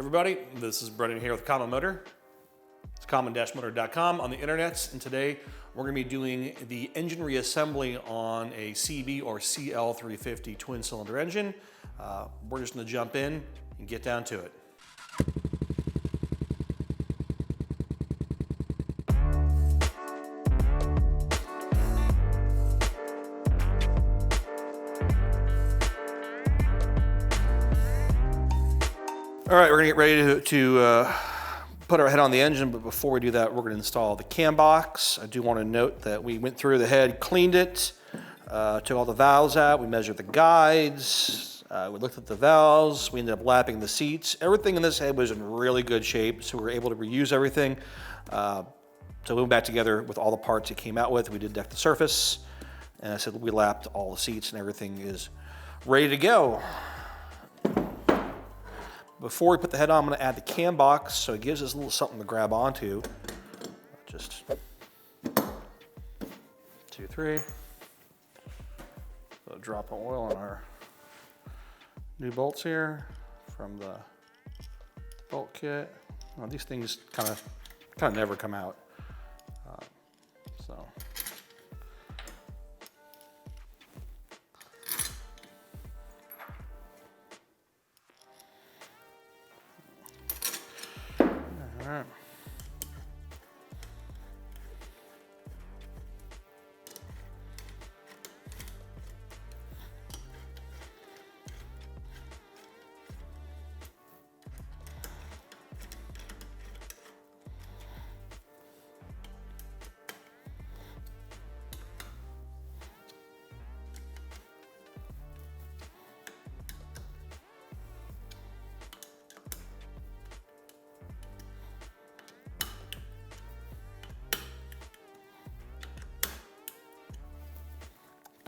Everybody, this is Brendan here with Common Motor. It's common-motor.com on the internet, and today we're going to be doing the engine reassembly on a CB or CL350 twin cylinder engine. We're just going to jump in and get down to it. All right, we're gonna get ready to put our head on the engine, but before we do that, we're gonna install the cam box. I do wanna note that we went through the head, cleaned it, took all the valves out, we measured the guides, we looked at the valves, we ended up lapping the seats. Everything in this head was in really good shape, so we were able to reuse everything. So we went back together with all the parts it came out with. We did deck the surface, and I said we lapped all the seats and everything is ready to go. Before we put the head on, I'm going to add the cam box, so it gives us a little something to grab onto. Just 2, 3. Put a drop of oil on our new bolts here from the bolt kit. Well, these things kind of never come out. So. All right.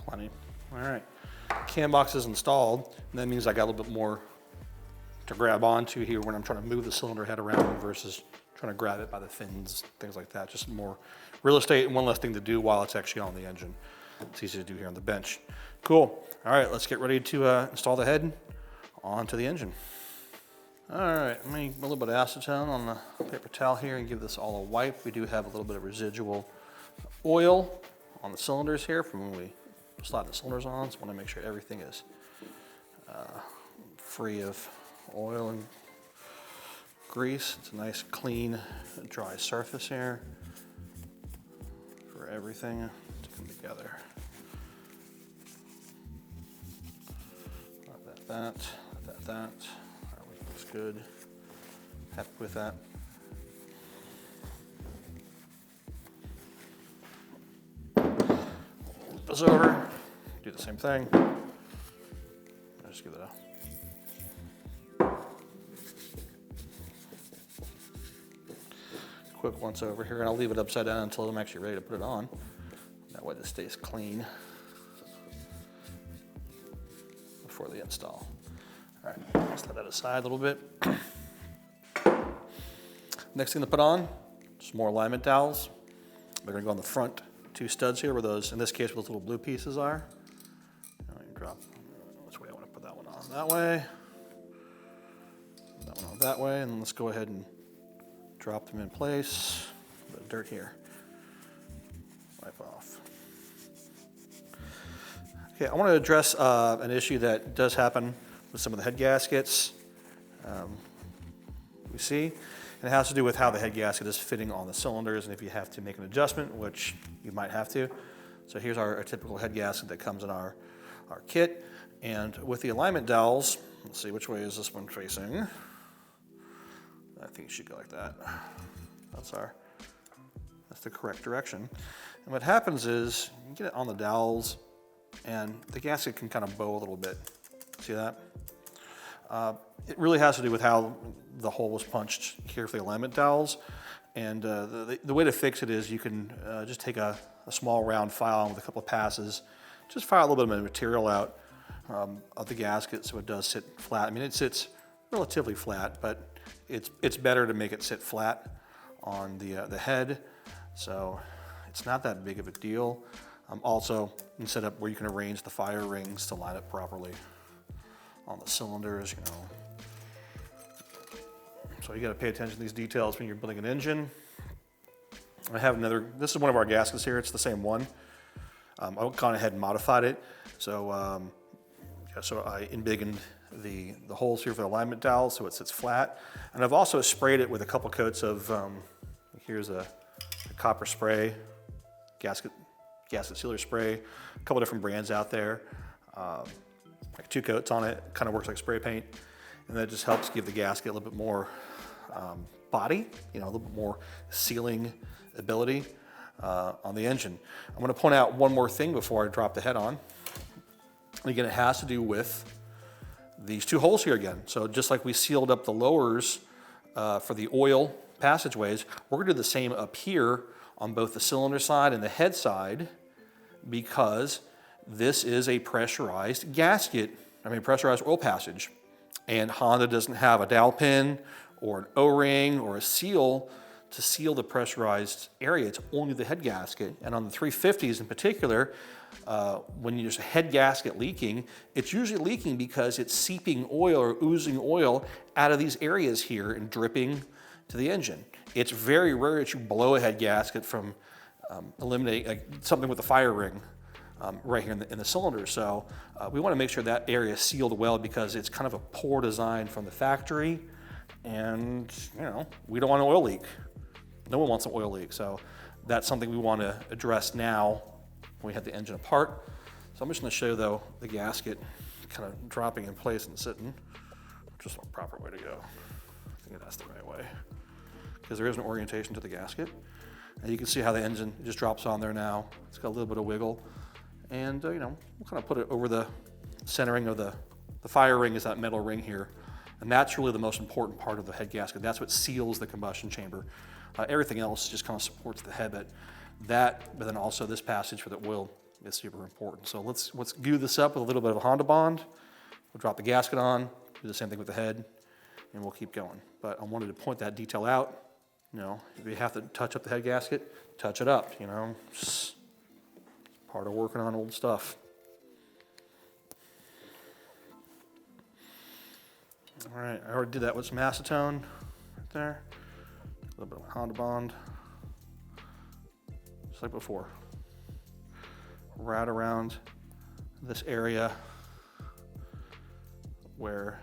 Plenty. All right, cam box is installed, and that means I got a little bit more to grab onto here when I'm trying to move the cylinder head around versus trying to grab it by the fins, things like that. Just more real estate and one less thing to do while it's actually on the engine. It's easy to do here on the bench. Cool. All right, let's get ready to install the head onto the engine. All right, let me put a little bit of acetone on the paper towel here and give this all a wipe. We do have a little bit of residual oil on the cylinders here from when we slide the cylinders on, so I want to make sure everything is free of oil and grease. It's a nice, clean, dry surface here for everything to come together. That. Looks good. Happy with that. Flip this over. Do the same thing. Just give it a quick once over here, and I'll leave it upside down until I'm actually ready to put it on. That way this stays clean before the install. All right, let's let that aside a little bit. Next thing to put on, some more alignment dowels. They're gonna go on the front 2 studs here where those, in this case, where those little blue pieces are. Drop, which way I want to put that one on? That way. That one on that way, and let's go ahead and drop them in place. A bit of dirt here. Wipe off. Okay, I want to address an issue that does happen with some of the head gaskets we see. And it has to do with how the head gasket is fitting on the cylinders and if you have to make an adjustment, which you might have to. So here's our typical head gasket that comes in our kit. And with the alignment dowels, let's see, which way is this one facing? I think it should go like that. That's the correct direction. And what happens is you get it on the dowels and the gasket can kind of bow a little bit. See that? It really has to do with how the hole was punched here for the alignment dowels. And the way to fix it is you can just take a small round file with a couple of passes, just file a little bit of material out of the gasket so it does sit flat. I mean, it sits relatively flat, but it's better to make it sit flat on the head. So it's not that big of a deal. Also, you can set up where you can arrange the fire rings to line up properly on the cylinders, you know. So you got to pay attention to these details when you're building an engine. I have another, this is one of our gaskets here. It's the same one. I gone ahead and modified it. So, so I embiggened the holes here for the alignment dowel so it sits flat. And I've also sprayed it with a couple coats of, here's a copper spray, gasket sealer spray, a couple different brands out there. Like 2 coats on it, kind of works like spray paint. And that just helps give the gasket a little bit more body, a little bit more sealing ability on the engine. I'm going to point out one more thing before I drop the head on. And again, it has to do with these 2 holes here again. So just like we sealed up the lowers for the oil passageways, we're going to do the same up here on both the cylinder side and the head side, because this is a pressurized pressurized oil passage. And Honda doesn't have a dowel pin or an O-ring or a seal to seal the pressurized area. It's only the head gasket. And on the 350s in particular, when there's a head gasket leaking, it's usually leaking because it's seeping oil or oozing oil out of these areas here and dripping to the engine. It's very rare that you blow a head gasket from eliminating something with a fire ring right here in the cylinder. So we want to make sure that area is sealed well, because it's kind of a poor design from the factory, and we don't want an oil leak. No one wants an oil leak. So that's something we want to address now when we have the engine apart. So I'm just going to show you though the gasket kind of dropping in place and sitting, just the proper way to go. I think that's the right way, because there is an orientation to the gasket. And you can see how the engine just drops on there now. It's got a little bit of wiggle. And we'll kind of put it over the centering of the fire ring is that metal ring here. And that's really the most important part of the head gasket. That's what seals the combustion chamber. Everything else just kind of supports the head, but then also this passage for the oil is super important. So let's glue this up with a little bit of a Hondabond. We'll drop the gasket on, do the same thing with the head, and we'll keep going. But I wanted to point that detail out. If you have to touch up the head gasket, touch it up, It's part of working on old stuff. All right, I already did that with some acetone right there. A little bit of Hondabond, just like before. Right around this area where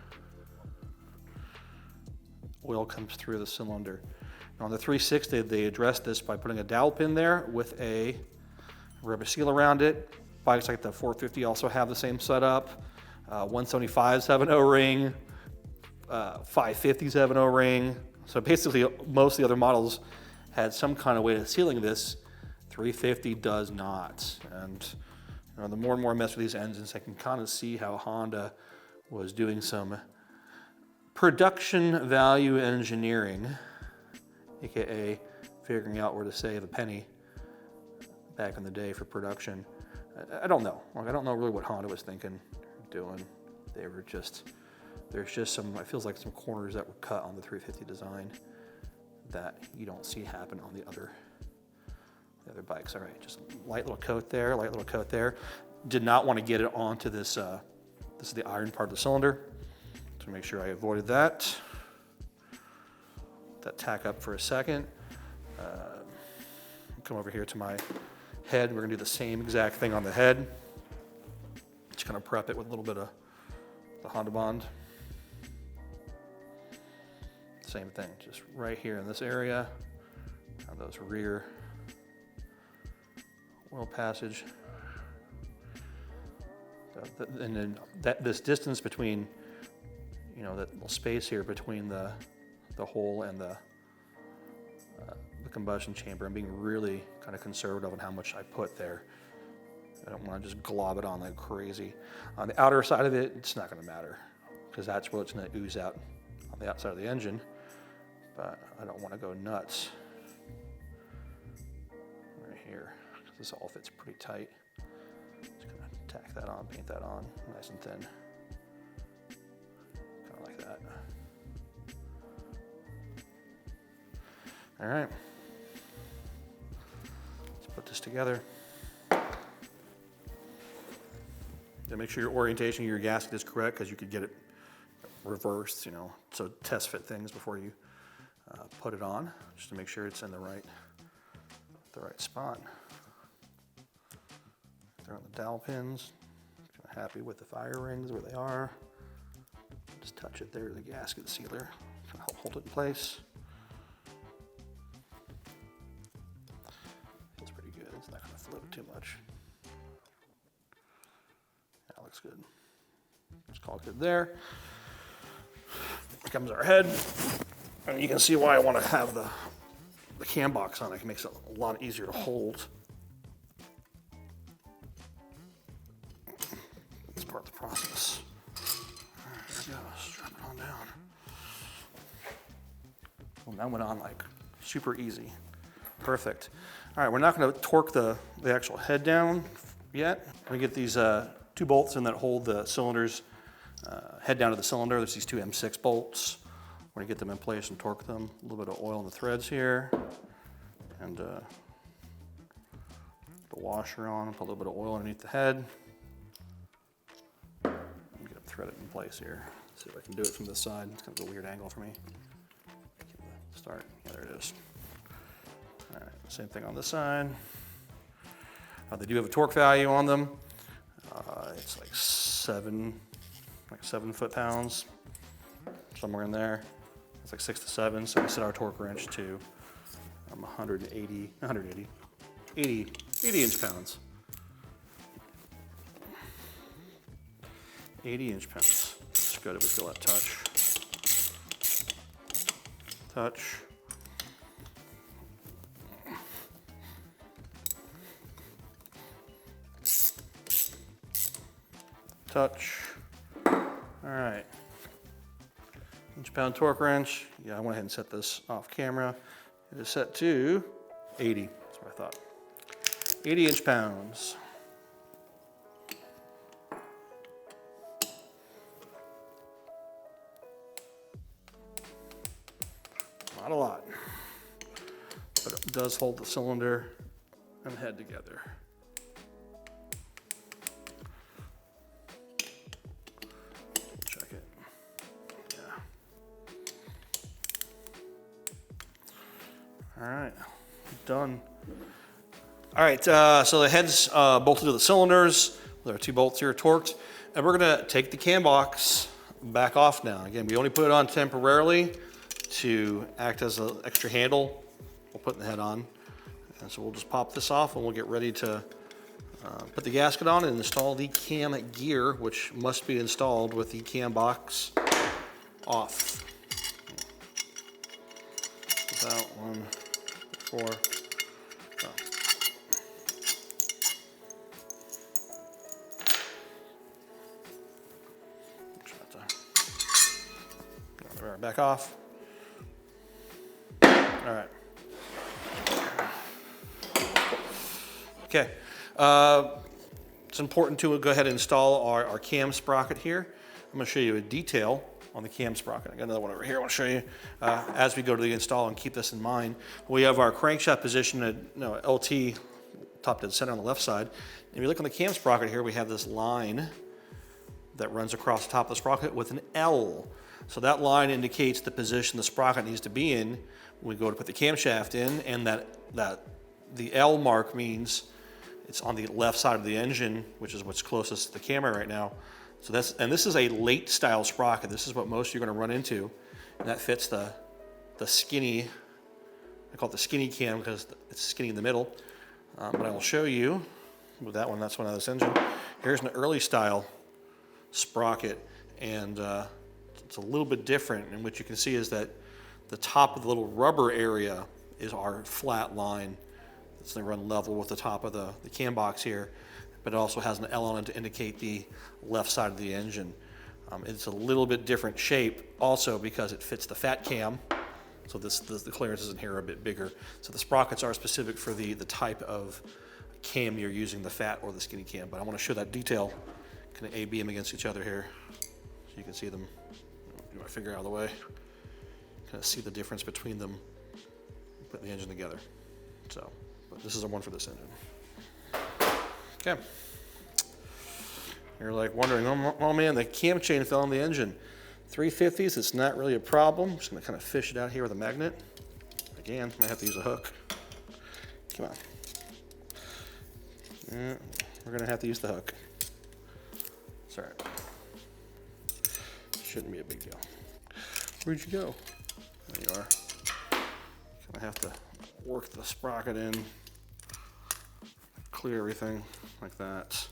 oil comes through the cylinder. Now on the 360, they addressed this by putting a dowel pin there with a rubber seal around it. Bikes like the 450 also have the same setup. 175s have an O-ring. 550s have an O-ring. So basically, most of the other models had some kind of way of sealing this. 350 does not. And the more and more I mess with these engines, I can kind of see how Honda was doing some production value engineering, aka figuring out where to save a penny back in the day for production. I don't know. I don't know really what Honda was thinking, doing. There's just some, it feels like some corners that were cut on the 350 design that you don't see happen on the other bikes. All right, just light little coat there, light little coat there. Did not want to get it onto this, this is the iron part of the cylinder. So make sure I avoided that. Let that tack up for a second. Come over here to my head. We're gonna do the same exact thing on the head. Just gonna prep it with a little bit of the Hondabond. Same thing, just right here in this area, on those rear oil passage. And then this distance between, that little space here between the hole and the combustion chamber, I'm being really kind of conservative on how much I put there. I don't want to just glob it on like crazy. On the outer side of it, it's not going to matter, because that's what's going to ooze out on the outside of the engine. But I don't want to go nuts right here, because this all fits pretty tight. Just going to tack that on, paint that on, nice and thin. Kind of like that. All right. Let's put this together. Make sure your orientation of your gasket is correct, because you could get it reversed, you know, so test fit things before you put it on, just to make sure it's in the right spot. They're on the dowel pins. Happy with the fire rings where they are. Just touch it there, the gasket sealer to help hold it in place. Feels pretty good. It's not going to float too much. That looks good. Just call it good there. Here comes our head. And you can see why I want to have the cam box on. It makes it a lot easier to hold. That's part of the process. All right, there we go. Strap it on down. Well, that went on like super easy. Perfect. All right, we're not going to torque the actual head down yet. We get these 2 bolts in that hold the cylinders head down to the cylinder. There's these 2 M6 bolts. We're going to get them in place and torque them. A little bit of oil in the threads here. And the washer on, put a little bit of oil underneath the head. Get it threaded in place here. See if I can do it from this side. It's kind of a weird angle for me. Start. Yeah, there it is. All right, same thing on this side. They do have a torque value on them. It's like 7 foot-pounds, somewhere in there. It's like 6 to 7. So we set our torque wrench to 80 inch-pounds. 80 inch-pounds. It's good if we feel that touch. Touch. Touch. All right. Inch-pound torque wrench. Yeah, I went ahead and set this off camera. It is set to 80. That's what I thought. 80 inch-pounds. Not a lot, but it does hold the cylinder and head together. Check it. Yeah. All right, done. All right, so the head's bolted to the cylinders. There are 2 bolts here torqued, and we're gonna take the cam box back off now. Again, we only put it on temporarily to act as an extra handle. We'll put the head on. And so we'll just pop this off and we'll get ready to put the gasket on and install the cam gear, which must be installed with the cam box off. Without 1, 4. Oh. Back off. All right. Okay. It's important to go ahead and install our cam sprocket here. I'm going to show you a detail on the cam sprocket. I got another one over here I want to show you as we go to the install, and keep this in mind. We have our crankshaft position at LT, top dead center on the left side. If you look on the cam sprocket here, we have this line that runs across the top of the sprocket with an L. So that line indicates the position the sprocket needs to be in when we go to put the camshaft in, and that the L mark means it's on the left side of the engine, which is what's closest to the camera right now. So this is a late style sprocket. This is what most you're going to run into, and that fits the skinny. I call it the skinny cam because it's skinny in the middle. But I will show you with that one. That's one of this engine. Here's an early style sprocket, and it's a little bit different. And what you can see is that the top of the little rubber area is our flat line. It's going to run level with the top of the cam box here, but it also has an L on it to indicate the left side of the engine. It's a little bit different shape also because it fits the fat cam. So the clearances in here are a bit bigger. So the sprockets are specific for the type of cam you're using, the fat or the skinny cam. But I want to show that detail, kind of A-B them against each other here so you can see them. Get my finger out of the way. Kind of see the difference between them, putting the engine together. So, but this is the one for this engine. Okay. You're like wondering, oh man, the cam chain fell on the engine. 350s, it's not really a problem. I'm just gonna kind of fish it out here with a magnet. Again, might have to use a hook. Come on. Yeah, we're gonna have to use the hook. It's all right. Shouldn't be a big deal. Where'd you go? There you are. Gonna have to work the sprocket in, clear everything like that.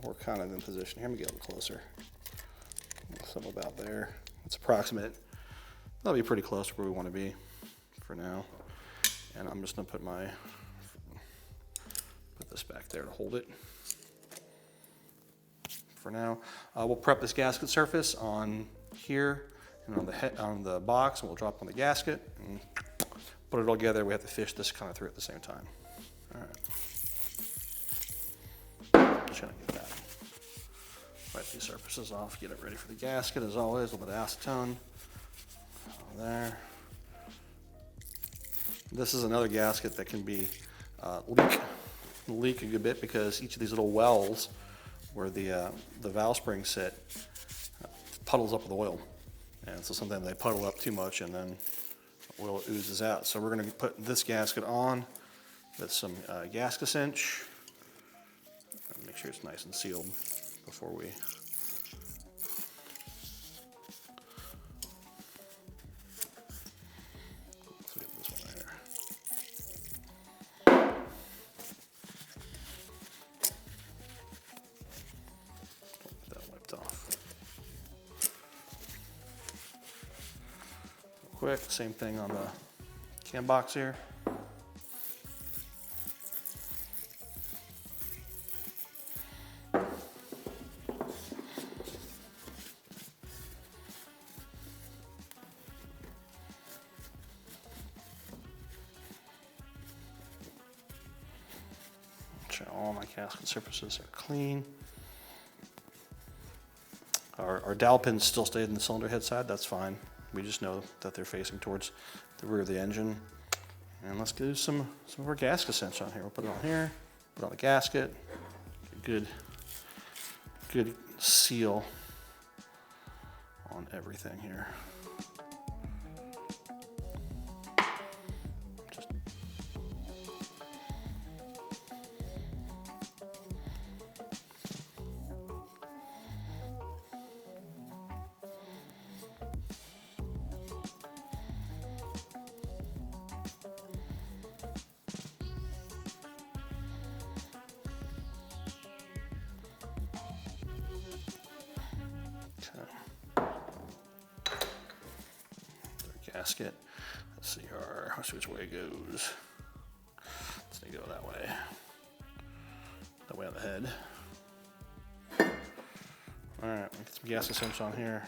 We're kind of in position here. Let me get a little closer. Something about there. It's approximate. That'll be pretty close to where we want to be for now. And I'm just gonna put this back there to hold it. For now, we'll prep this gasket surface on here and on the box, and we'll drop on the gasket and put it all together. We have to fish this kind of through at the same time. All right. Just gonna get that. Wipe these surfaces off, get it ready for the gasket as always. A little bit of acetone. There. This is another gasket that can be leak a good bit because each of these little wells where the valve springs sit puddles up with oil. And so sometimes they puddle up too much and then oil oozes out. So we're going to put this gasket on with some gasket cinch. Make sure it's nice and sealed before we quick. Same thing on the cam box here. Make sure all my gasket surfaces are clean. Our dowel pins still stayed in the cylinder head side. That's fine. We just know that they're facing towards the rear of the engine. And let's do some of our gasket cinch on here. We'll put it on here, put it on the gasket. Good seal on everything here. Gasket. Let's see which way it goes. Let's go that way. That way on the head. All right, we'll get some gasket cinch on here.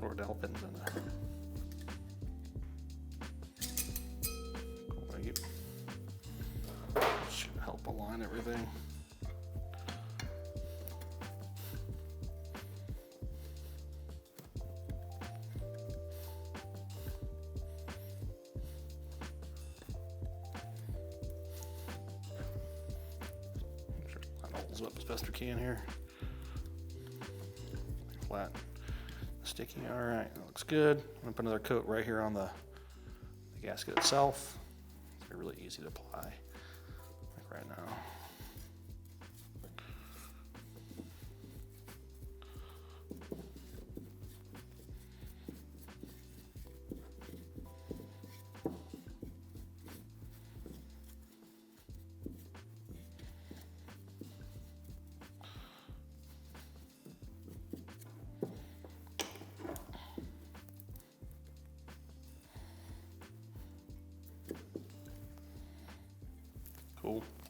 Or dowel pins in there. Should help align everything. Make sure to line holes up as best we can here. Flat. Sticky. All right, that looks good. I'm gonna put another coat right here on the gasket itself. It's really easy to apply, like right now.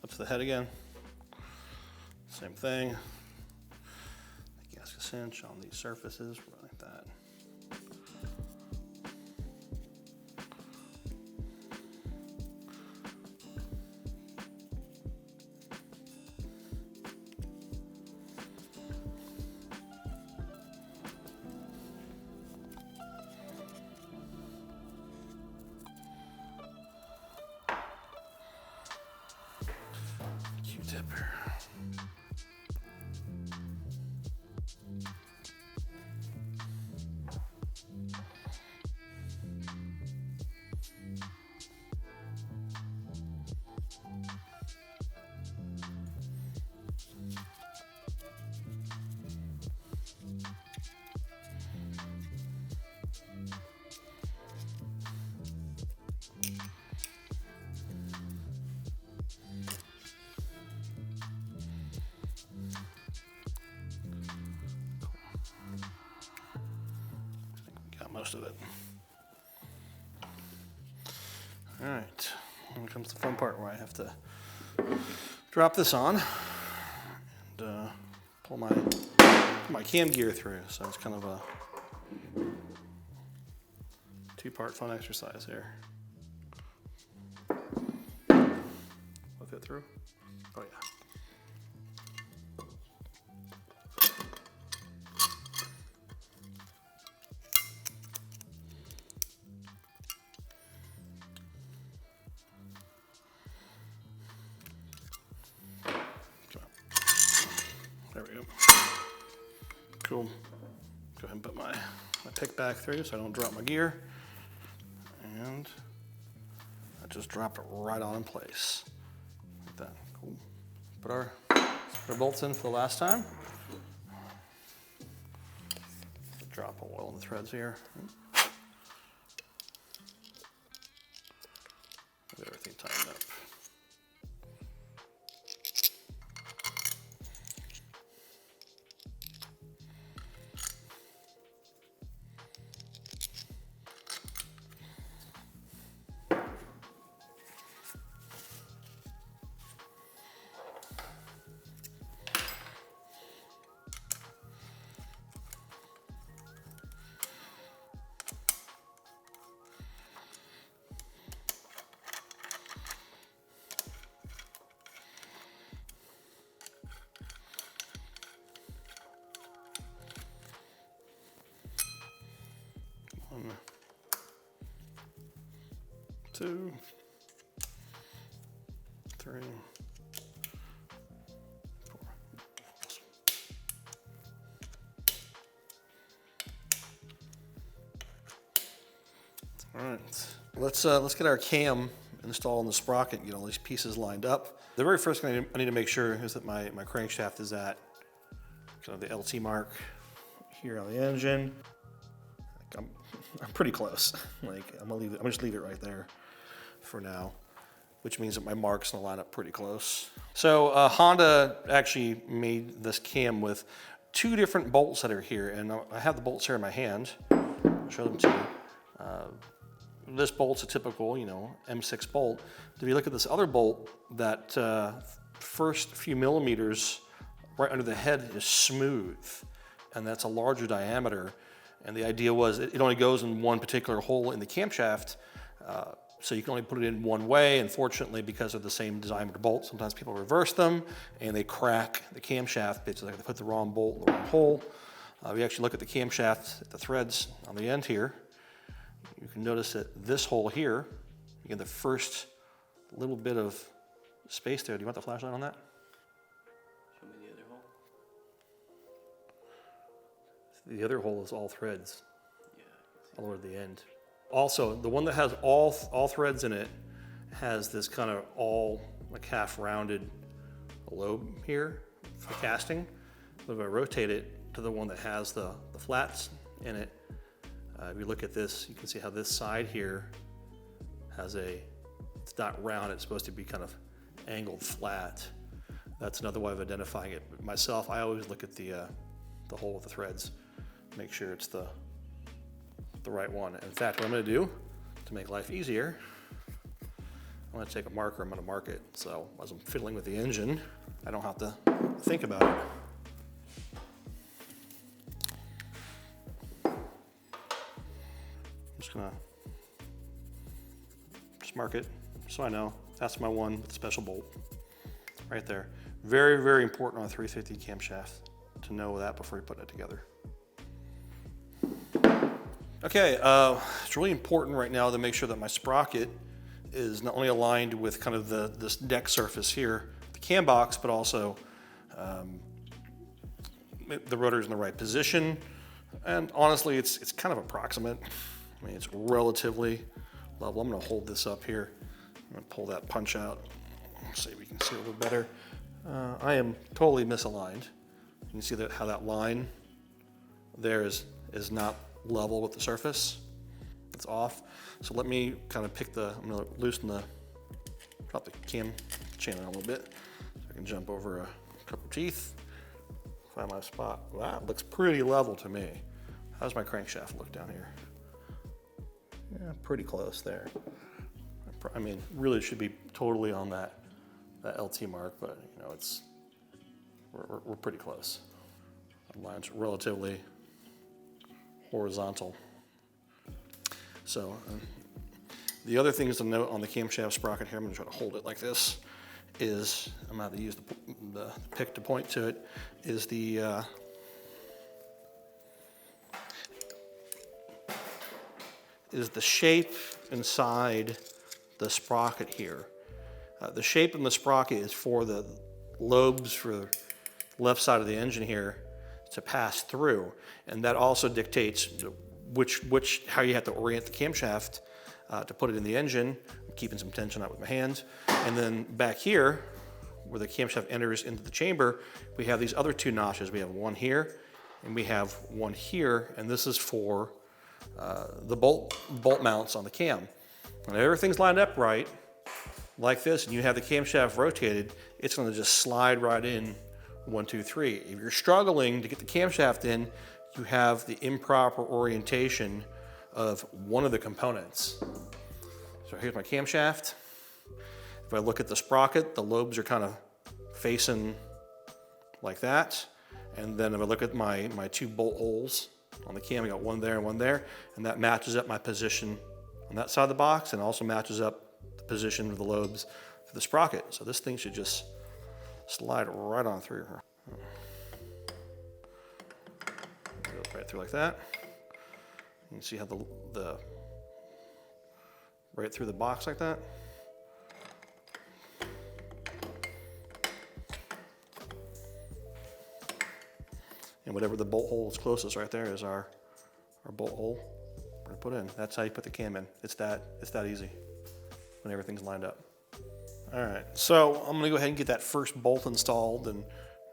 Up to the head again. Same thing. The gasket cinch on these surfaces, like that. Q-tip here. Most of it. All right, here comes the fun part where I have to drop this on and pull my cam gear through. So it's kind of a two-part fun exercise here. Will it fit through? Oh yeah. There we go. Cool. Go ahead and put my pick back through so I don't drop my gear. And I just dropped it right on in place. Like that. Cool. Put our bolts in for the last time. Drop oil in the threads here. Get everything tightened up. One, two, three, four. All right, let's get our cam installed in the sprocket and get all these pieces lined up. The very first thing I need to make sure is that my crankshaft is at kind of the LT mark here on the engine. I'm pretty close. Like I'm gonna just leave it right there for now, which means that my mark's gonna line up pretty close. So Honda actually made this cam with two different bolts that are here, and I have the bolts here in my hand. I'll show them to you. This bolt's a typical, M6 bolt. If you look at this other bolt, that first few millimeters right under the head is smooth, and that's a larger diameter. And the idea was it only goes in one particular hole in the camshaft, so you can only put it in one way. And fortunately, because of the same diameter bolt, sometimes people reverse them and they crack the camshaft because they put the wrong bolt in the wrong hole. If you actually look at the camshaft, the threads on the end here, you can notice that this hole here, you get the first little bit of space there. Do you want the flashlight on that? Show me the other hole. The other hole is all threads, Yeah. all over the end. Also, the one that has all threads in it has this kind of all like half rounded lobe here for casting. But if I rotate it to the one that has the flats in it, if you look at this, you can see how this side here has it's not round, it's supposed to be kind of angled flat. That's another way of identifying it. Myself, I always look at the hole with the threads, make sure it's the right one. In fact, what I'm gonna do to make life easier, I'm gonna take a marker, I'm gonna mark it. So as I'm fiddling with the engine, I don't have to think about it. I'm just gonna mark it so I know that's my one with the special bolt right there. Very, very important on a 350 camshaft to know that before you put it together. Okay, it's really important right now to make sure that my sprocket is not only aligned with kind of this deck surface here, the cam box, but also the rotor's in the right position. And honestly, it's kind of approximate. I mean, it's relatively level. I'm gonna hold this up here. I'm gonna pull that punch out. Let's see if we can see a little better. I am totally misaligned. You can see that how that line there is not level with the surface. It's off. So let me kind of I'm gonna drop the cam chain in a little bit so I can jump over a couple teeth, find my spot. Wow, it looks pretty level to me. How does my crankshaft look down here? Yeah, pretty close there. I mean, really should be totally on that LT mark, but you know, we're pretty close. The line's relatively horizontal. So the other things to note on the camshaft sprocket here, I'm gonna try to hold it like this, is I'm gonna have to use the pick to point to it, is the shape inside the sprocket here. The shape in the sprocket is for the lobes for the left side of the engine here to pass through, and that also dictates how you have to orient the camshaft to put it in the engine. I'm keeping some tension out with my hands. And then back here, where the camshaft enters into the chamber, we have these other two notches. We have one here, and we have one here, and this is for the bolt mounts on the cam. When everything's lined up right, like this, and you have the camshaft rotated, it's gonna just slide right in 1, 2, 3. If you're struggling to get the camshaft in, you have the improper orientation of one of the components. So here's my camshaft. If I look at the sprocket, the lobes are kind of facing like that. And then if I look at my two bolt holes on the cam, I got one there and one there, and that matches up my position on that side of the box, and also matches up the position of the lobes for the sprocket. So this thing should just slide right on through her. Go right through like that. You can see how the right through the box like that. And whatever the bolt hole is closest right there is our bolt hole we're gonna put in. That's how you put the cam in. It's that easy when everything's lined up. All right, so I'm gonna go ahead and get that first bolt installed, and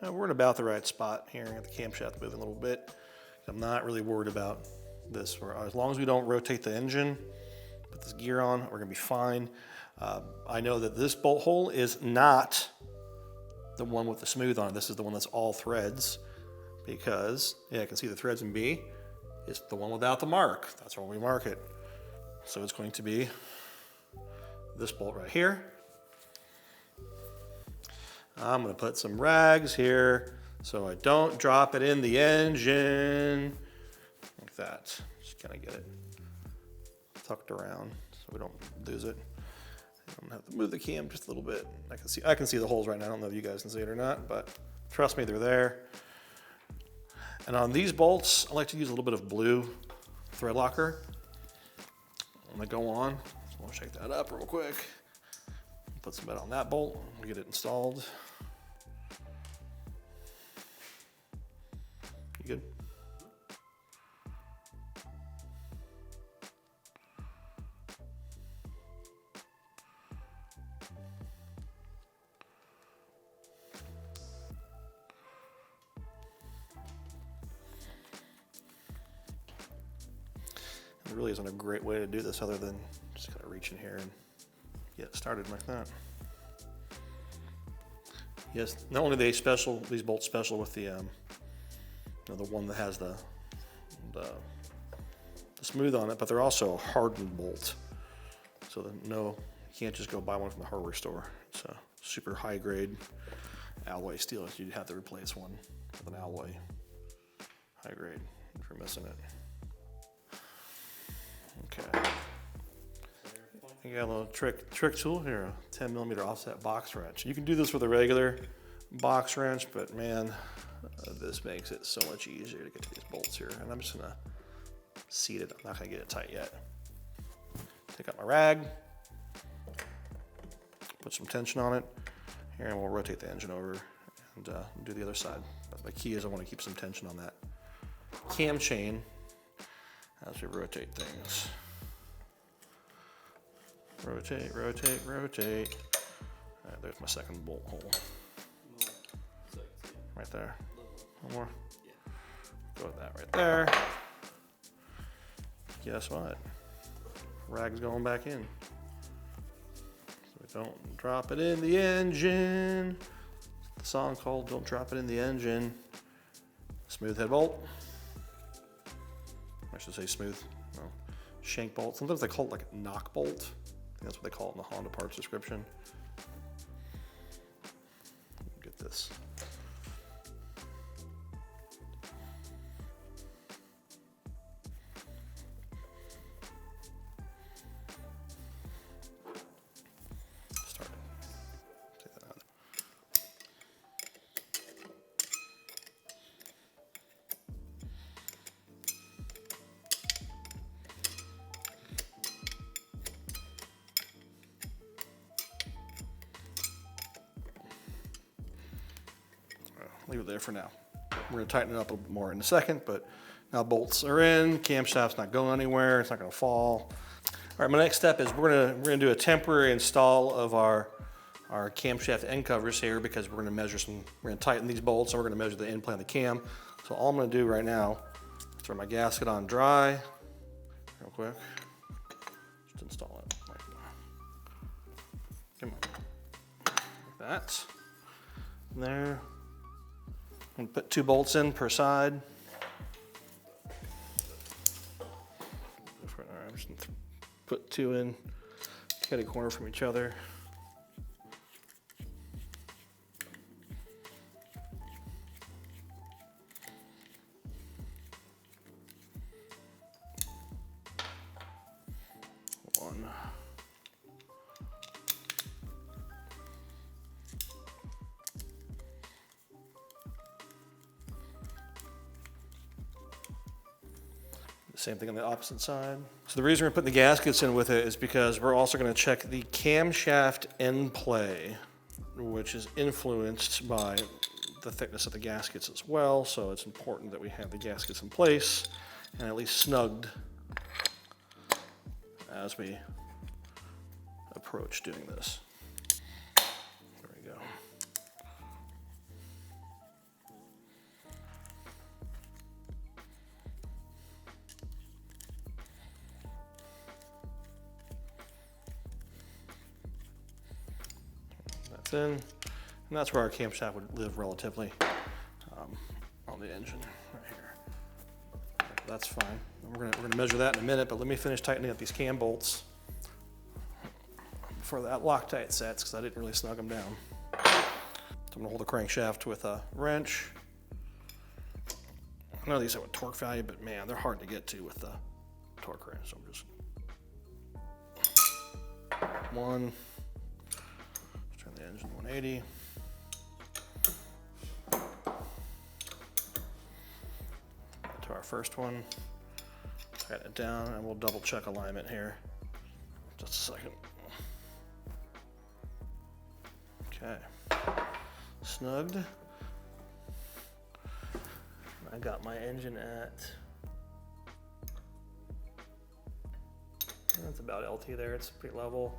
we're in about the right spot here. I got the camshaft moving a little bit. I'm not really worried about this. As long as we don't rotate the engine, put this gear on, we're gonna be fine. I know that this bolt hole is not the one with the smooth on it. This is the one that's all threads, because, yeah, I can see the threads in B. It's the one without the mark. That's where we mark it. So it's going to be this bolt right here. I'm gonna put some rags here so I don't drop it in the engine. Like that. Just kind of get it tucked around so we don't lose it. I'm gonna have to move the cam just a little bit. I can see the holes right now. I don't know if you guys can see it or not, but trust me, they're there. And on these bolts, I like to use a little bit of blue thread locker. I'm gonna go on. So I'll shake that up real quick. Put some bit on that bolt and get it installed. You good? There really isn't a great way to do this other than just kind of reach in here and get started like that. Yes, not only are they special, these bolts special with the the one that has the smooth on it, but they're also a hardened bolt, so that no can't just go buy one from the hardware store. It's a super high grade alloy steel. You'd have to replace one with an alloy high grade if you're missing it. Okay. You got a little trick tool here, a 10mm offset box wrench. You can do this with a regular box wrench, but man, this makes it so much easier to get to these bolts here. And I'm just gonna seat it. I'm not gonna get it tight yet. Take out my rag, put some tension on it here, and we'll rotate the engine over and do the other side. But the key is I want to keep some tension on that cam chain as we rotate things. Rotate, rotate, rotate. All right, there's my second bolt hole. Right there. One more. Go with that right there. Guess what? Rag's going back in. So we don't drop it in the engine. The song called "Don't Drop It in the Engine." Smooth head bolt. I should say smooth. No. Shank bolt. Sometimes they call it like a knock bolt. I think that's what they call it in the Honda parts description. Get this. Start it. Take that out. Leave it there for now. We're gonna tighten it up a little bit more in a second, but now bolts are in, camshaft's not going anywhere, it's not gonna fall. All right, my next step is we're gonna do a temporary install of our camshaft end covers here because we're gonna tighten these bolts and we're gonna measure the end play on the cam. So all I'm gonna do right now, throw my gasket on dry, real quick. Just install it. Come on, like that. And there. I'm gonna put 2 bolts in per side. I'm just gonna put 2 in, cut a corner from each other. One. Same thing on the opposite side. So the reason we're putting the gaskets in with it is because we're also going to check the camshaft end play, which is influenced by the thickness of the gaskets as well. So it's important that we have the gaskets in place and at least snugged as we approach doing this. There we go. In, and that's where our camshaft would live relatively on the engine right here. That's fine. We're gonna measure that in a minute, but let me finish tightening up these cam bolts before that Loctite sets because I didn't really snug them down. So I'm gonna hold the crankshaft with a wrench. I know these have a torque value, but man, they're hard to get to with the torque wrench. So I'm just one. The engine 180. To our first one, tighten it down, and we'll double check alignment here. Just a second. Okay, snugged. I got my engine at, that's about LT there, it's pretty level.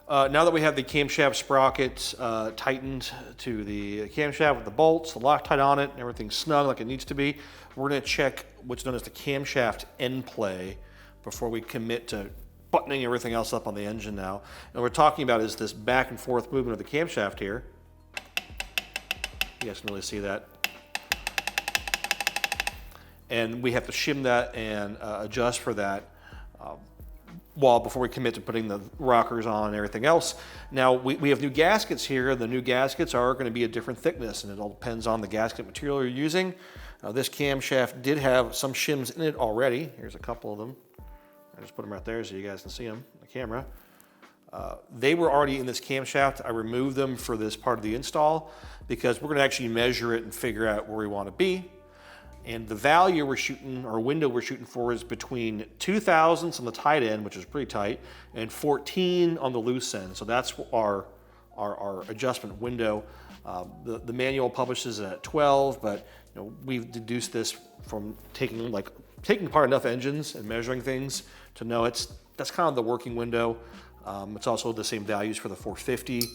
Now that we have the camshaft sprocket tightened to the camshaft with the bolts, the Loctite on it, and everything's snug like it needs to be, we're gonna check what's known as the camshaft end play before we commit to buttoning everything else up on the engine now. And what we're talking about is this back and forth movement of the camshaft here. You guys can really see that. And we have to shim that and adjust for that wall before we commit to putting the rockers on and everything else. Now we have new gaskets here. The new gaskets are going to be a different thickness, and it all depends on the gasket material you're using. This camshaft did have some shims in it already. Here's a couple of them. I just put them right there so you guys can see them on the camera. They were already in this camshaft. I removed them for this part of the install because we're going to actually measure it and figure out where we want to be. And the value we're shooting, or window we're shooting for, is between 2 thousandths on the tight end, which is pretty tight, and 14 on the loose end. So that's our adjustment window. The manual publishes it at 12, but we've deduced this from taking apart enough engines and measuring things to know that's kind of the working window. It's also the same values for the 450,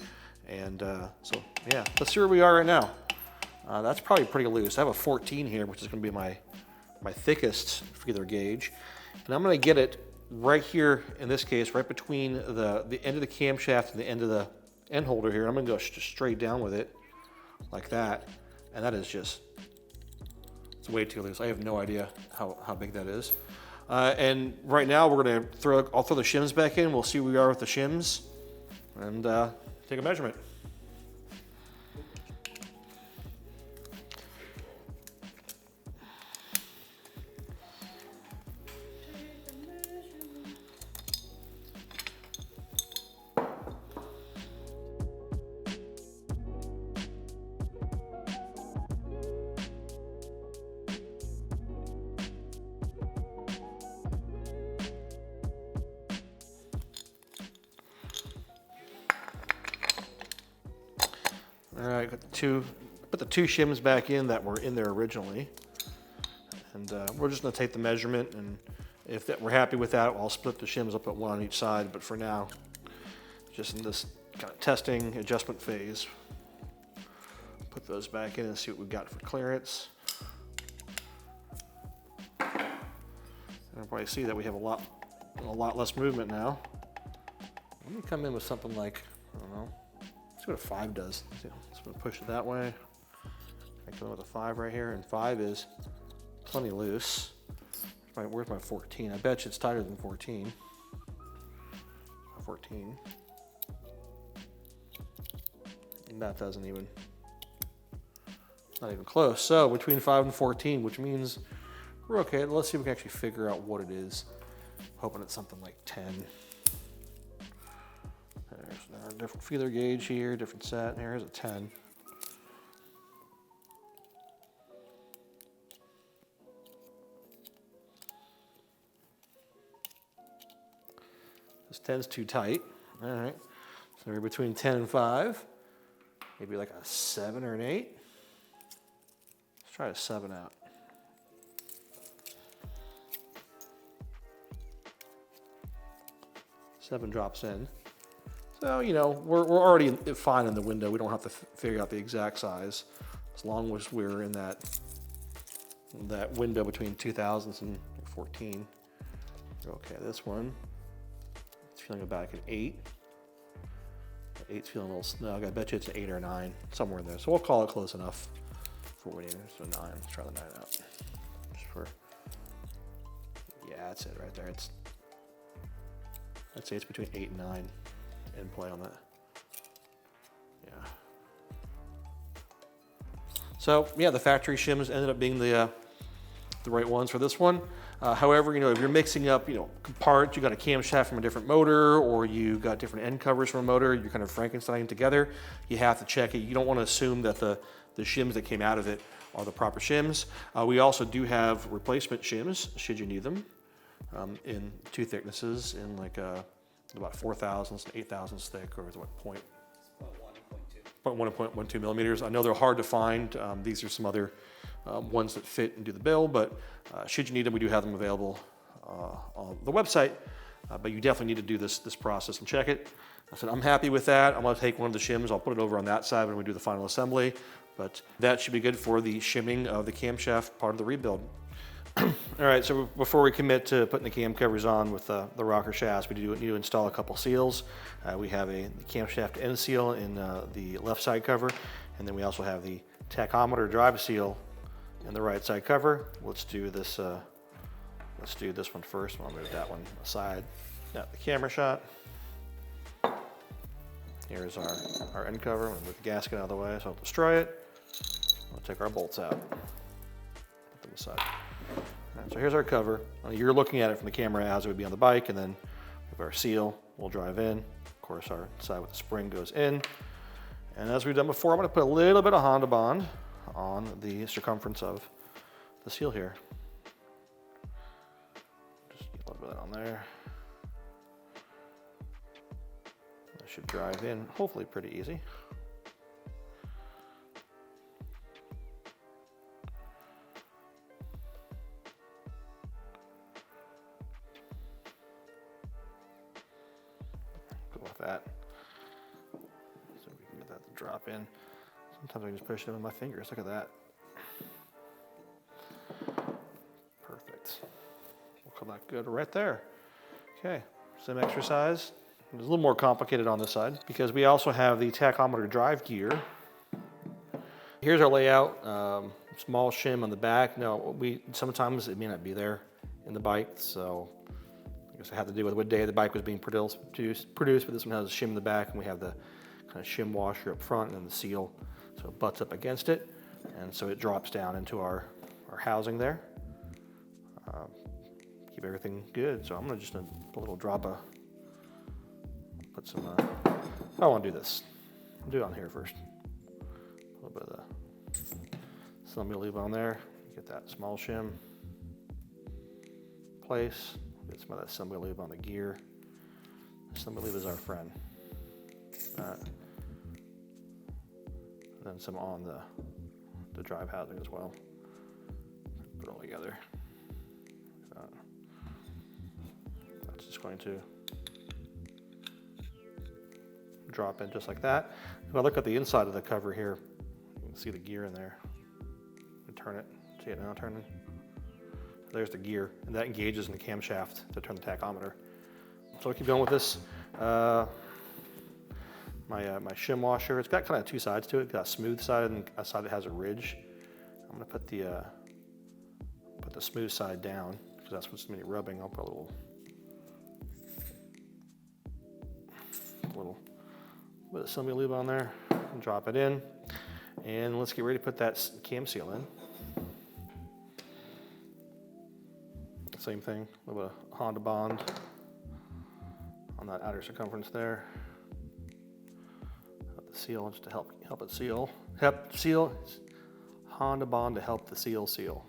and so yeah, let's see where we are right now. That's probably pretty loose. I have a 14 here, which is going to be my thickest feeler gauge. And I'm going to get it right here, in this case, right between the end of the camshaft and the end of the end holder here. I'm going to go just straight down with it like that. And that is just, it's way too loose. I have no idea how big that is. And right now we're going to I'll throw the shims back in. We'll see where we are with the shims and take a measurement. All right, put the two shims back in that were in there originally. And we're just gonna take the measurement, and if we're happy with that, I'll split the shims up at one on each side. But for now, just in this kind of testing adjustment phase, put those back in and see what we've got for clearance. And you'll probably see that we have a lot less movement now. Let me come in with something like, I don't know, let's see what a 5 does. Let's push it that way. I come in with a 5 right here, and 5 is plenty loose. Where's my 14? I bet you it's tighter than 14. 14. And that doesn't even, not even close. So between 5 and 14, which means we're okay. Let's see if we can actually figure out what it is. Hoping it's something like 10. There's a different feeler gauge here, different set. Here's a 10. This 10's too tight. All right. So we're between 10 and 5. Maybe like a 7 or an 8. Let's try a 7 out. Seven drops in. So, we're already fine in the window. We don't have to figure out the exact size. As long as we're in that window between 2 thousandths and 14. Okay, this one, it's feeling about like an 8. 8's feeling a little snug. I bet you it's an 8 or a 9, somewhere in there. So we'll call it close enough for what it is. So 9, let's try the 9 out. Just yeah, that's it right there. I'd say it's between 8 and 9 in play on that. Yeah. So yeah, the factory shims ended up being the right ones for this one. However, if you're mixing up, parts, you got a camshaft from a different motor, or you got different end covers from a motor, you're kind of Frankensteining together, you have to check it. You don't want to assume that the shims that came out of it are the proper shims. We also do have replacement shims, should you need them. In 2 thicknesses, in like about 4 thousandths and 8 thousandths thick, or what point? About 1.12 millimeters. I know they're hard to find. These are some other ones that fit and do the bill, but should you need them, we do have them available on the website. But you definitely need to do this process and check it. I said, I'm happy with that. I'm gonna take one of the shims, I'll put it over on that side when we do the final assembly, but that should be good for the shimming of the camshaft part of the rebuild. All right, so before we commit to putting the cam covers on with the rocker shafts, we need to install a couple seals. We have the camshaft end seal in the left side cover, and then we also have the tachometer drive seal in the right side cover. Let's do this one first. I'll move that one aside. Now the camera shot. Here's our end cover. I'm gonna move the gasket out of the way so I don't destroy it. We'll take our bolts out. Put them aside. All right, so here's our cover. You're looking at it from the camera as it would be on the bike, and then we have our seal. We'll drive in. Of course, our side with the spring goes in. And as we've done before, I'm gonna put a little bit of Hondabond on the circumference of the seal here. Just get a little bit of that on there. That should drive in, hopefully pretty easy. Go with that. So we can get that to drop in. Sometimes I can just push it in with my fingers. Look at that. Perfect. We'll come that good right there. Okay, same exercise. It's a little more complicated on this side because we also have the tachometer drive gear. Here's our layout. Small shim on the back. Now, sometimes it may not be there in the bike, so I guess it had to do with what day the bike was being produced, but this one has a shim in the back, and we have the kind of shim washer up front and then the seal, so it butts up against it, and so it drops down into our housing there. Keep everything good, so I'm gonna just put a little drop of, put some, I want to do this. I'll do it on here first. A little bit of the Some leave on there. Get that small shim place. Get some of that assembly lube on the gear. Assembly lube is our friend. And then some on the drive housing as well. Put it all together. That's just going to drop in just like that. If I look at the inside of the cover here, you can see the gear in there. Turn it, see it now turning? There's the gear, and that engages in the camshaft to turn the tachometer. So I'll keep going with this. My shim washer, it's got kind of two sides to it. It's got a smooth side and a side that has a ridge. I'm gonna put the smooth side down because that's what's gonna be rubbing. I'll put a little bit of assembly lube on there and drop it in. And let's get ready to put that cam seal in. Same thing, a little bit of Hondabond on that outer circumference there. The seal just to help it seal. Hondabond to help the seal.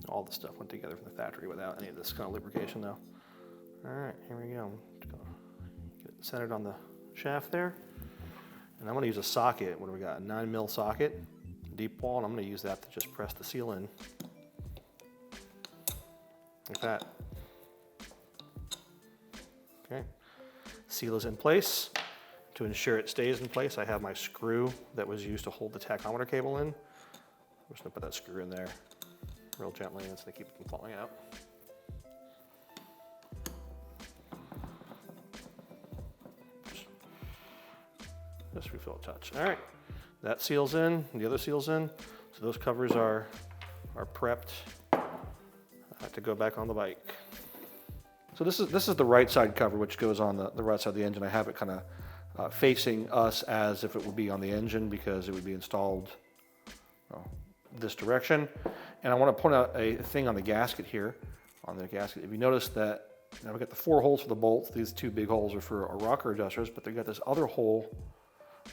All the stuff went together from the factory without any of this kind of lubrication though. All right, here we go. Just gonna get it centered on the shaft there. And I'm gonna use a socket. What do we got? A 9mm socket, deep wall, and I'm gonna use that to just press the seal in. Like that. Okay. Seal is in place. To ensure it stays in place, I have my screw that was used to hold the tachometer cable in. I'm just gonna put that screw in there real gently and so they keep it from falling out. Just refill a touch. All right, that seal's in, the other seal's in. So those covers are prepped to go back on the bike. So this is the right side cover, which goes on the right side of the engine. I have it kind of facing us as if it would be on the engine because it would be installed this direction. And I want to point out a thing on the gasket here. On the gasket, if you notice that now we've got the 4 holes for the bolts. These 2 big holes are for our rocker adjusters, but they've got this other hole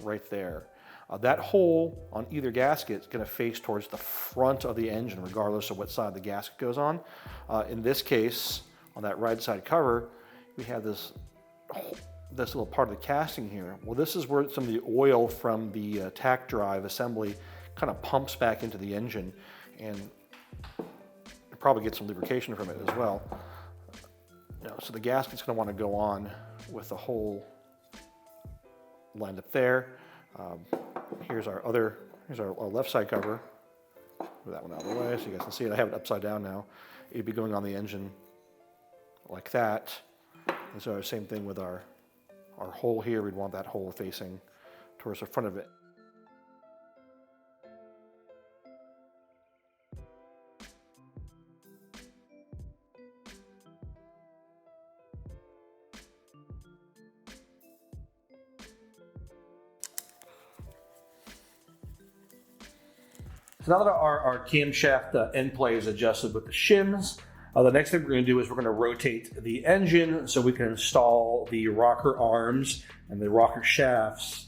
right there. That hole on either gasket is going to face towards the front of the engine, regardless of what side the gasket goes on. In this case, on that right side cover, we have this little part of the casting here. Well, this is where some of the oil from the tack drive assembly kind of pumps back into the engine, and you probably get some lubrication from it as well. So the gasket's going to want to go on with the hole lined up there. Here's our left side cover. Move that one out of the way so you guys can see it. I have it upside down now. It'd be going on the engine like that. And so same thing with our hole here. We'd want that hole facing towards the front of it. So now that our camshaft end play is adjusted with the shims, the next thing we're going to do is we're going to rotate the engine so we can install the rocker arms and the rocker shafts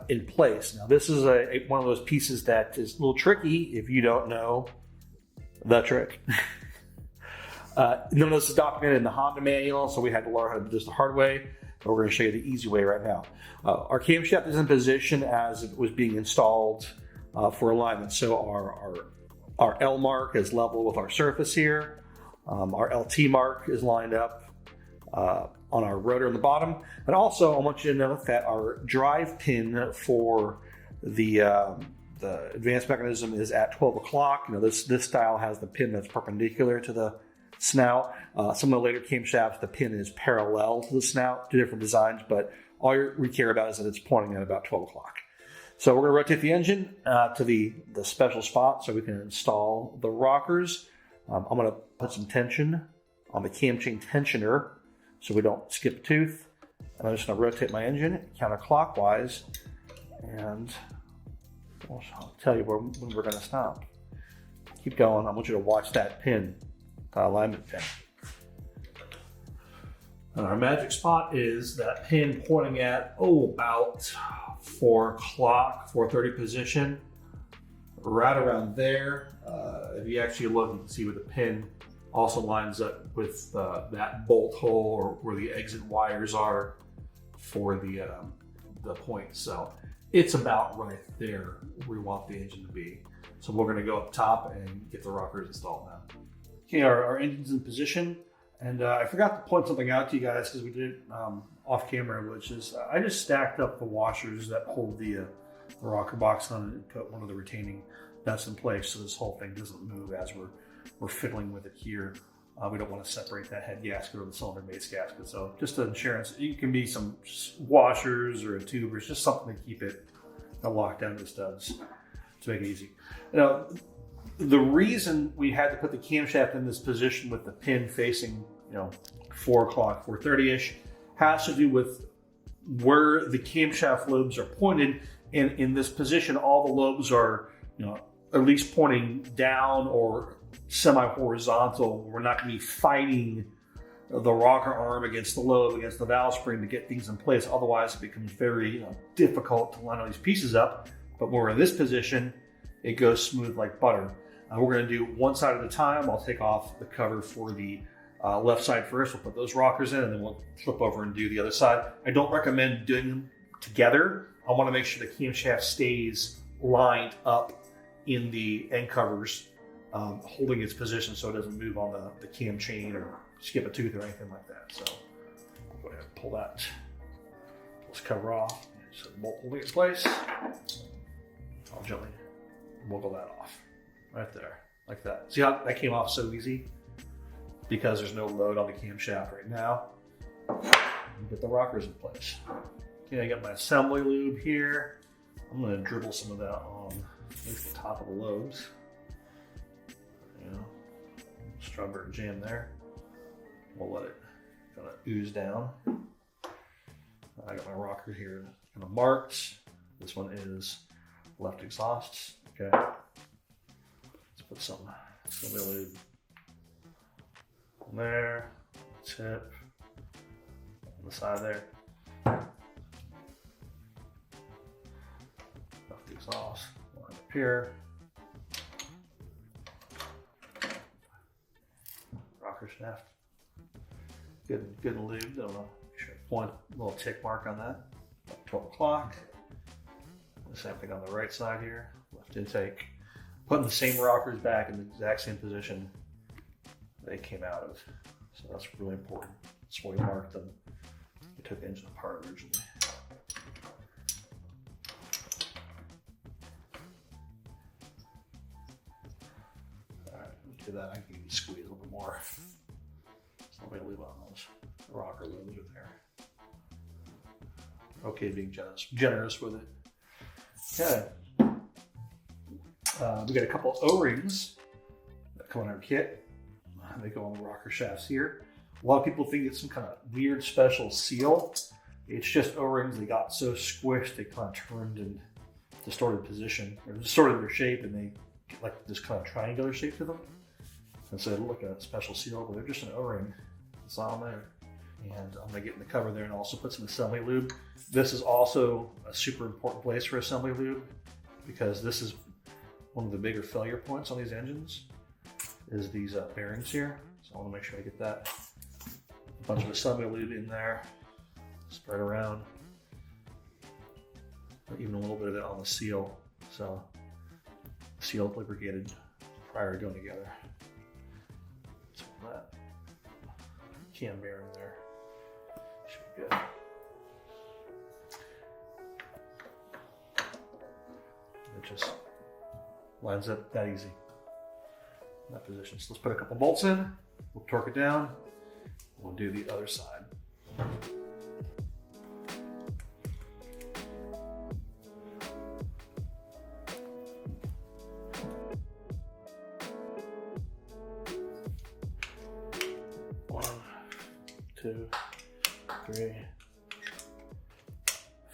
in place. Now this is one of those pieces that is a little tricky if you don't know the trick. None of this is documented in the Honda manual, so we had to learn how to do this the hard way, but we're going to show you the easy way right now. Our camshaft is in position as it was being installed for alignment. So our L mark is level with our surface here. Our LT mark is lined up on our rotor in the bottom. And also, I want you to note that our drive pin for the advanced mechanism is at 12 o'clock. You know, this style has the pin that's perpendicular to the snout. Some of the later camshafts, the pin is parallel to the snout, two different designs, but all we care about is that it's pointing at about 12 o'clock. So we're going to rotate the engine to the special spot so we can install the rockers. I'm going to put some tension on the cam chain tensioner so we don't skip a tooth. And I'm just going to rotate my engine counterclockwise, and I'll tell you when we're going to stop. Keep going. I want you to watch that pin, the alignment pin. And our magic spot is that pin pointing at, about 4 o'clock, 4:30 position, right around there. If you actually look, you can see where the pin also lines up with that bolt hole or where the exit wires are for the point. So it's about right there where we want the engine to be. So we're going to go up top and get the rockers installed now. Okay, our engine's in position. And I forgot to point something out to you guys because we did it off camera, which is I just stacked up the washers that hold the rocker box on it and put one of the retaining nuts in place so this whole thing doesn't move as we're fiddling with it here. We don't want to separate that head gasket or the cylinder base gasket. So just an insurance, it can be some washers or a tube or just something to keep it locked down to the studs to make it easy. Now, the reason we had to put the camshaft in this position with the pin facing, 4 o'clock, 4:30-ish, has to do with where the camshaft lobes are pointed. And in this position, all the lobes are, at least pointing down or semi-horizontal. We're not going to be fighting the rocker arm against the lobe, against the valve spring to get things in place. Otherwise, it becomes very difficult to line all these pieces up. But when we're in this position, it goes smooth like butter. We're going to do one side at a time. I'll take off the cover for the left side first. We'll put those rockers in, and then we'll flip over and do the other side. I don't recommend doing them together. I want to make sure the camshaft stays lined up in the end covers, holding its position so it doesn't move on the cam chain or skip a tooth or anything like that. So I'll go ahead and pull this cover off. So the bolt holding its place. I'll gently wiggle that off. Right there, like that. See how that came off so easy? Because there's no load on the camshaft right now. Get the rockers in place. Okay, I got my assembly lube here. I'm going to dribble some of that on at least the top of the lobes. Strawberry jam there. We'll let it kind of ooze down. I got my rocker here kind of marked. This one is left exhausts. Okay. Put some lube on there, tip on the side there. Left exhaust, line up here. Rocker shaft. Good and lubed. I'm gonna make sure I point a little tick mark on that. 12 o'clock. The same thing on the right side here. Left intake. Putting the same rockers back in the exact same position they came out of. So that's really important. That's why we marked them. We took the engine apart originally. All right, let's do that. I can squeeze a little bit more. So let me leave on those rocker lubes in there. Okay, being generous with it. Okay. We got a couple O-rings that come in our kit. They go on the rocker shafts here. A lot of people think it's some kind of weird special seal. It's just O-rings. They got so squished they kind of turned and distorted position, or distorted their shape, and they get like this kind of triangular shape to them. And so they look like a special seal, but they're just an O-ring. It's on there. And I'm gonna get in the cover there and also put some assembly lube. This is also a super important place for assembly lube because this is one of the bigger failure points on these engines is these bearings here. So I wanna make sure I get that. A bunch of assembly lube in there, spread around. Even a little bit of it on the seal. So the seal lubricated prior to going together. So that cam bearing there should be good. It just lines up that easy in that position. So let's put a couple bolts in, we'll torque it down, we'll do the other side. One, two, three,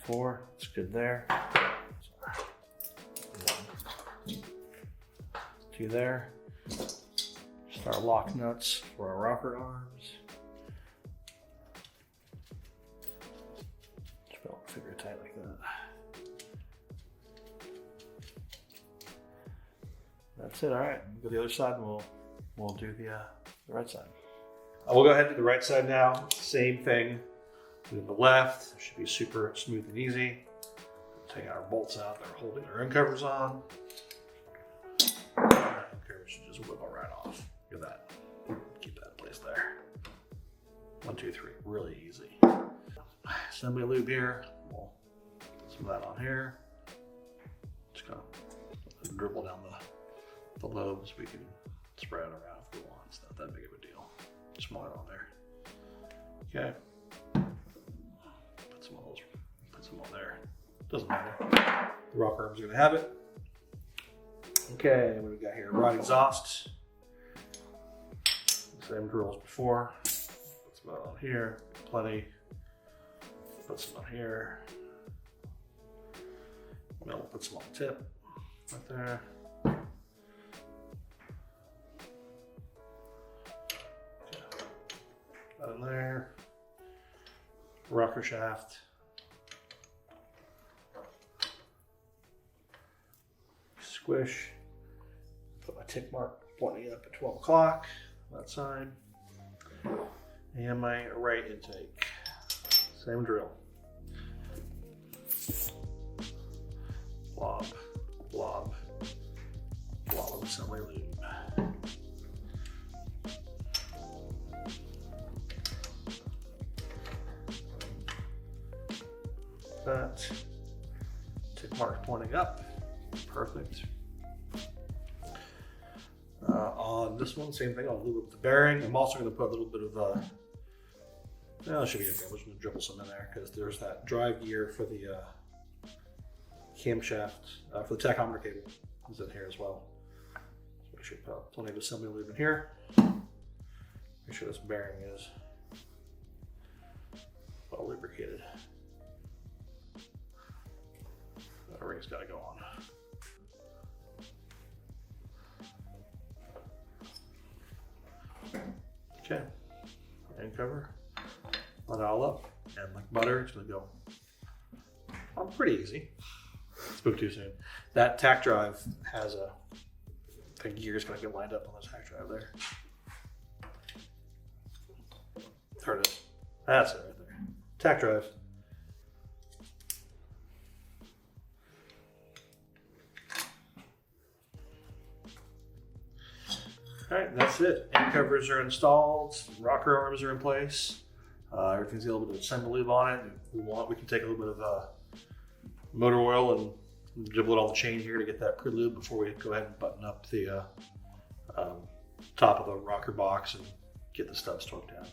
four. It's good there. One, two there. Just our lock nuts for our rocker arms. Just don't figure it tight like that. That's it. All right, we'll go to the other side and we'll do the right side. We'll go ahead and do the right side now. Same thing. Do the left. It should be super smooth and easy. Take our bolts out that are holding our end covers on. Our end covers should just wiggle right off. Look at that. Keep that in place there. 1, 2, 3. Really easy. Assembly lube here. We'll put some of that on here. Just gonna dribble down the lobes. We can spread it around if we want. It's not that big of a deal. Just more on there. Okay. Put some on there. Doesn't matter. The rocker arms are gonna have it. Okay, what do we got here? Rod exhaust. Same drill as before. Put some on here. Plenty. Put some on here. We'll put some on the tip. Right there. That in there. Rocker shaft. Squish. Put my tick mark pointing up at 12 o'clock. That side. And my right intake. Same drill. Blob, blob, blob of assembly lube. That tick mark pointing up. Perfect. On this one, same thing. I'll lube up the bearing. I'm also going to put a little bit of it should be okay. We're just going to dribble some in there because there's that drive gear for the camshaft for the tachometer cable is in here as well. So make sure you put plenty of assembly lube in here. Make sure this bearing is well lubricated. That ring's got to go on. Okay, end cover, let it all up, and like butter, it's gonna go on pretty easy. Spoke too soon. That tack drive has the gear's gonna get lined up on the tack drive there. There it is. That's it right there. Tack drive. All right, that's it. End covers are installed, rocker arms are in place. Everything's got a little bit of assembly lube on it. If we want, we can take a little bit of motor oil and dribble it on the chain here to get that pre-lube before we go ahead and button up the top of the rocker box and get the stubs torqued down.